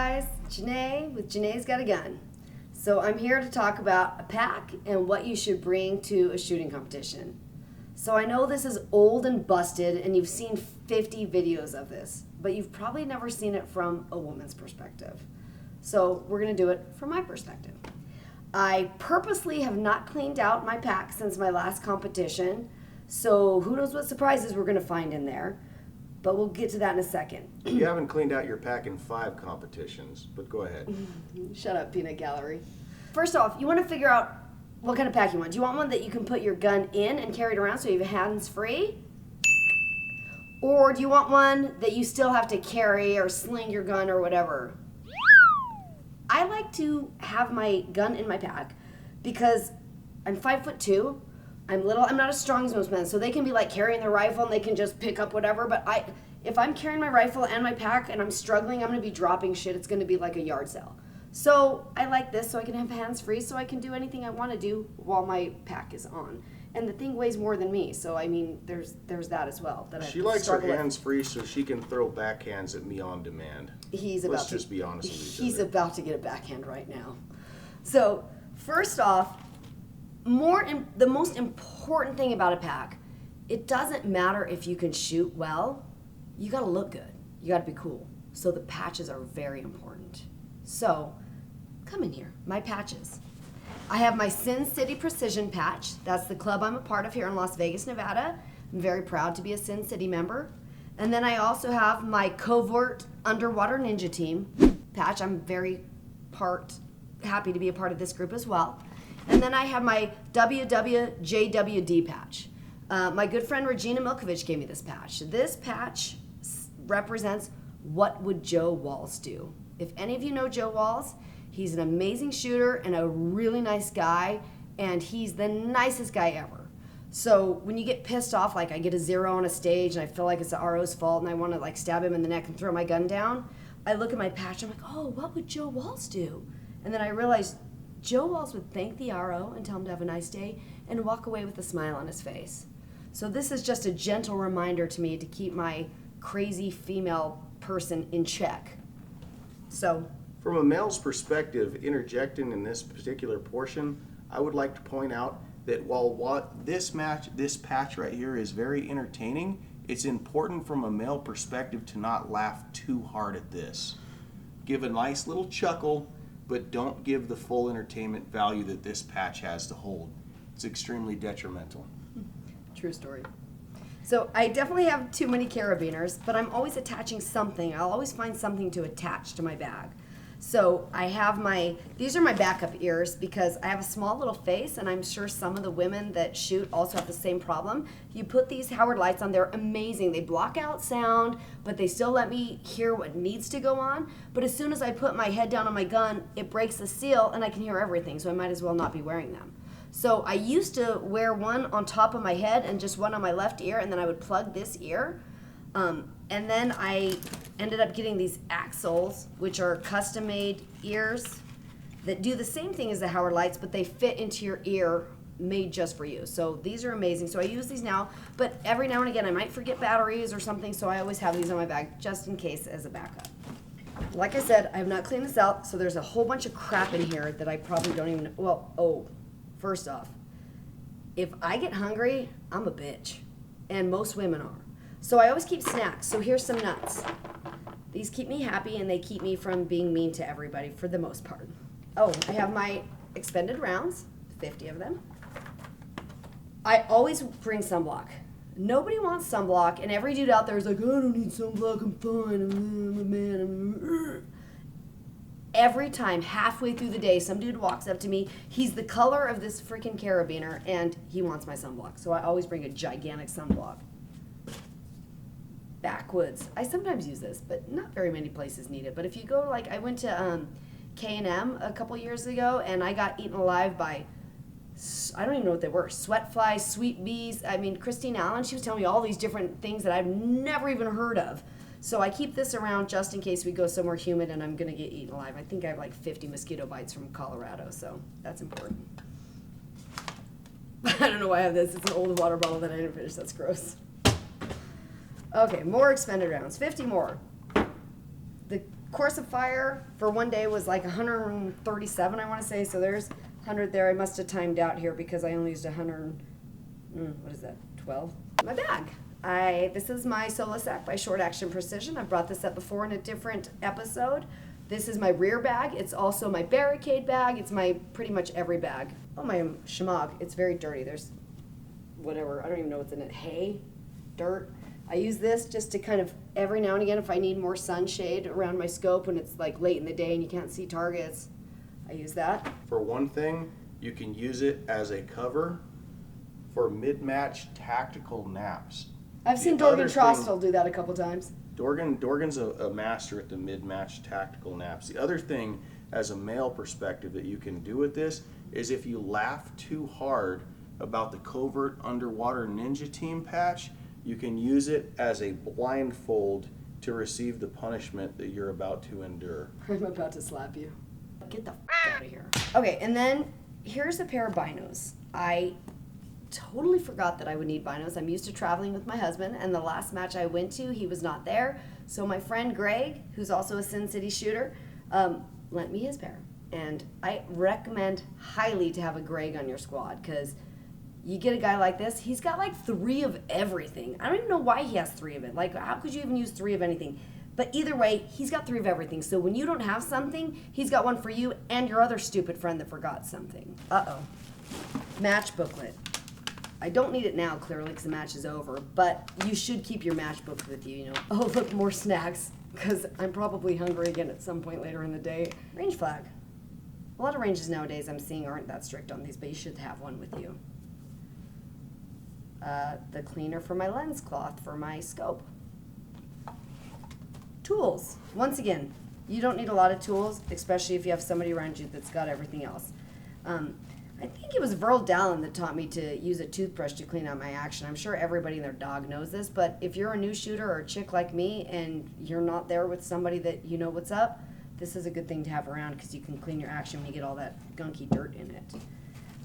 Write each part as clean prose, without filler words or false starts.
guys, Janae with Janae's Got a Gun. So I'm here to talk about a pack and what you should bring to a shooting competition. So I know this is old and busted and you've seen 50 videos of this, but you've probably never seen it from a woman's perspective. So we're gonna do it from my perspective. I purposely have not cleaned out my pack since my last competition, so who knows what surprises we're gonna find in there, but we'll get to that in a second. You haven't cleaned out your pack in 5 competitions, but go ahead. Shut up, peanut gallery. First off, you want to figure out what kind of pack you want. Do you want one that you can put your gun in and carry it around so you have hands free? Or do you want one that you still have to carry or sling your gun or whatever? I like to have my gun in my pack because I'm 5'2". I'm little. I'm not as strong as most men, so they can be like carrying their rifle and they can just pick up whatever. But if I'm carrying my rifle and my pack and I'm struggling, I'm going to be dropping shit. It's going to be like a yard sale. So I like this so I can have hands free so I can do anything I want to do while my pack is on. And the thing weighs more than me, so I mean, there's that as well. That she likes her hands free so she can throw backhands at me on demand. Let's just be honest with each other. He's about to get a backhand right now. So first off, the most important thing about a pack, it doesn't matter if you can shoot well, you gotta look good. You gotta be cool. So the patches are very important. So come in here, my patches. I have my Sin City Precision patch. That's the club I'm a part of here in Las Vegas, Nevada. I'm very proud to be a Sin City member. And then I also have my Covert Underwater Ninja Team patch. I'm very happy to be a part of this group as well. And then I have my WWJWD patch. My good friend Regina Milkovich gave me this patch. This patch represents what would Joe Walls do. If any of you know Joe Walls, he's an amazing shooter and a really nice guy, and he's the nicest guy ever. So when you get pissed off, like I get a 0 on a stage and I feel like it's the RO's fault and I want to like stab him in the neck and throw my gun down, I look at my patch, I'm like, oh, what would Joe Walls do? And then I realized Joe Walls would thank the RO and tell him to have a nice day and walk away with a smile on his face. So this is just a gentle reminder to me to keep my crazy female person in check. So, from a male's perspective, interjecting in this particular portion, I would like to point out that while this patch right here is very entertaining, it's important from a male perspective to not laugh too hard at this. Give a nice little chuckle, but don't give the full entertainment value that this patch has to hold. It's extremely detrimental. True story. So I definitely have too many carabiners, but I'm always attaching something. I'll always find something to attach to my bag. So I have these are my backup ears because I have a small little face, and I'm sure some of the women that shoot also have the same problem. You put these Howard lights on, they're amazing. They block out sound, but they still let me hear what needs to go on. But as soon as I put my head down on my gun, it breaks the seal and I can hear everything, so I might as well not be wearing them. So I used to wear one on top of my head and just one on my left ear, and then I would plug this ear. And then I ended up getting these Axles, which are custom-made ears that do the same thing as the Howard lights, but they fit into your ear, made just for you. So these are amazing. So I use these now, but every now and again I might forget batteries or something, so I always have these on my bag just in case as a backup. Like I said, I have not cleaned this out, so there's a whole bunch of crap in here that I probably don't even, first off, if I get hungry, I'm a bitch, and most women are. So I always keep snacks. So here's some nuts. These keep me happy and they keep me from being mean to everybody for the most part. Oh, I have my expended rounds, 50 of them. I always bring sunblock. Nobody wants sunblock, and every dude out there is like, I don't need sunblock, I'm fine, I'm a man. Every time, halfway through the day, some dude walks up to me. He's the color of this freaking carabiner, and he wants my sunblock. So I always bring a gigantic sunblock. Backwoods. I sometimes use this, but not very many places need it. But if you go, like, I went to K&M a couple years ago, and I got eaten alive by, I don't even know what they were, sweat flies, sweet bees. I mean, Christine Allen, she was telling me all these different things that I've never even heard of. So I keep this around just in case we go somewhere humid and I'm going to get eaten alive. I think I have like 50 mosquito bites from Colorado, so that's important. I don't know why I have this. It's an old water bottle that I didn't finish. That's gross. Okay, more expended rounds. 50 more. The Course of fire for one day was like 137, I want to say. So there's 100 there. I must have timed out here because I only used 100. What is that? 12. My bag. This is my Solo Sack by Short Action Precision. I've brought this up before in a different episode. This is my rear bag. It's also my barricade bag. It's my pretty much every bag. Oh, my shemagh. It's very dirty. There's whatever. I don't even know what's in it. Hay, dirt. I use this just to kind of every now and again if I need more sunshade around my scope when it's like late in the day and you can't see targets. I use that. For one thing, you can use it as a cover for mid-match tactical naps. I've seen Dorgan Trostel do that a couple times. Dorgan's a master at the mid-match tactical naps. The other thing, as a male perspective, that you can do with this is if you laugh too hard about the covert underwater ninja team patch, you can use it as a blindfold to receive the punishment that you're about to endure. I'm about to slap you. Get the out of here. Okay, and then here's a pair of binos. I totally forgot that I would need binos. I'm used to traveling with my husband, and the last match I went to, he was not there. So my friend Greg, who's also a Sin City shooter, lent me his pair. And I recommend highly to have a Greg on your squad because you get a guy like this, he's got like 3 of everything. I don't even know why he has 3 of it. Like, how could you even use 3 of anything? But either way, he's got 3 of everything. So when you don't have something, he's got one for you and your other stupid friend that forgot something. Uh-oh. Match booklet. I don't need it now, clearly, because the match is over. But you should keep your match booklet with you, you know. Oh, look, more snacks. Because I'm probably hungry again at some point later in the day. Range flag. A lot of ranges nowadays I'm seeing aren't that strict on these, but you should have one with you. The cleaner for my lens cloth for my scope. Tools. Once again, you don't need a lot of tools, especially if you have somebody around you that's got everything else. I think it was Verl Dallin that taught me to use a toothbrush to clean out my action. I'm sure everybody and their dog knows this, but if you're a new shooter or a chick like me and you're not there with somebody that you know what's up, this is a good thing to have around because you can clean your action when you get all that gunky dirt in it.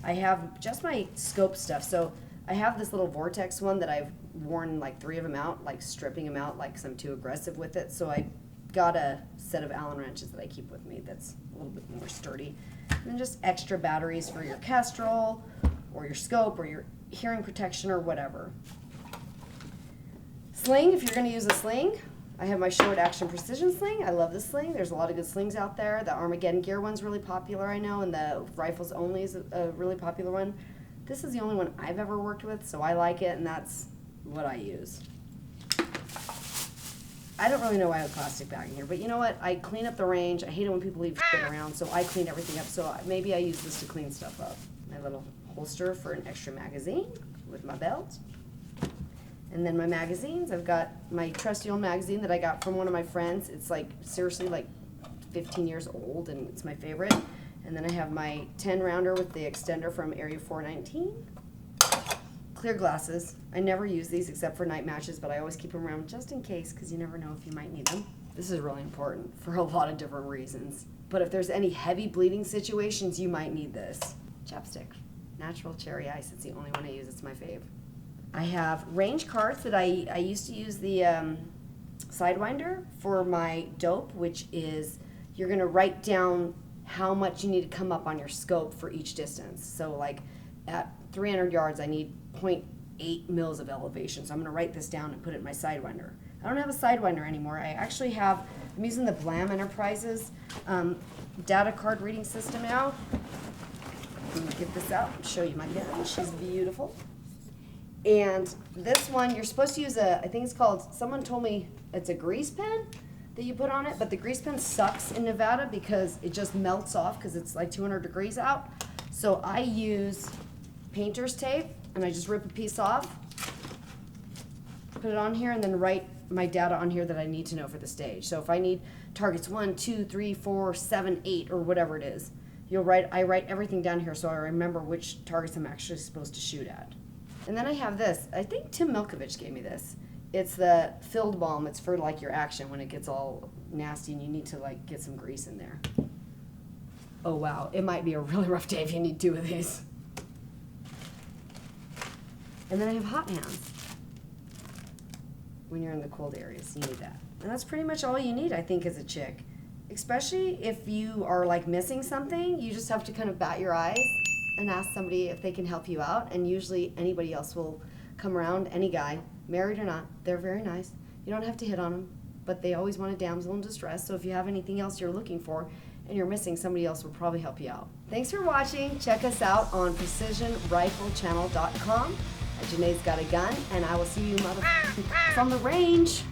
I have just my scope stuff. So I have this little Vortex one that I've worn like 3 of them out, like stripping them out like 'cause I'm too aggressive with it. So I got a set of Allen wrenches that I keep with me that's a little bit more sturdy. And then just extra batteries for your Kestrel or your scope or your hearing protection or whatever. Sling, if you're going to use a sling, I have my Short Action Precision sling. I love this sling. There's a lot of good slings out there. The Armageddon Gear one's really popular, I know, and the Rifles Only is a really popular one. This is the only one I've ever worked with, so I like it, and that's what I use. I don't really know why I have a plastic bag in here, but you know what? I clean up the range. I hate it when people leave shit around, so I clean everything up. So maybe I use this to clean stuff up. My little holster for an extra magazine with my belt. And then my magazines. I've got my trusty old magazine that I got from one of my friends. It's like, seriously, like 15 years old, and it's my favorite. And then I have my 10-rounder with the extender from Area 419. Clear glasses. I never use these except for night matches, but I always keep them around just in case because you never know if you might need them. This is really important for a lot of different reasons. But if there's any heavy bleeding situations, you might need this. Chapstick. Natural cherry ice. It's the only one I use. It's my fave. I have range cards that I used to use the Sidewinder for my dope, which is you're going to write down how much you need to come up on your scope for each distance. So like at 300 yards, I need 0.8 mils of elevation. So I'm going to write this down and put it in my Sidewinder. I don't have a Sidewinder anymore. I actually have, I'm using the Blam Enterprises data card reading system now. Let me get this out and show you my gun. She's beautiful. And this one, you're supposed to use I think it's called, someone told me it's a grease pen that you put on it, but the grease pen sucks in Nevada because it just melts off because it's like 200 degrees out. So I use painter's tape and I just rip a piece off, put it on here, and then write my data on here that I need to know for the stage. So if I need targets 1, 2, 3, 4, 7, 8, or whatever it is, I write everything down here so I remember which targets I'm actually supposed to shoot at. And then I have this. I think Tim Milkovich gave me this. It's the filled balm. It's for like your action when it gets all nasty and you need to like get some grease in there. Oh wow, it might be a really rough day if you need 2 of these. And then I have hot hands. When you're in the cold areas, you need that. And that's pretty much all you need, I think, as a chick. especially if you are like missing something, you just have to kind of bat your eyes and ask somebody if they can help you out, and usually anybody else will come around. Any guy, married or not, they're very nice. You don't have to hit on them, but they always want a damsel in distress. So if you have anything else you're looking for and you're missing, somebody else will probably help you out. Thanks for watching. Check us out on precisionriflechannel.com. Janae's Got a Gun, and I will see you motherfuckers on the range.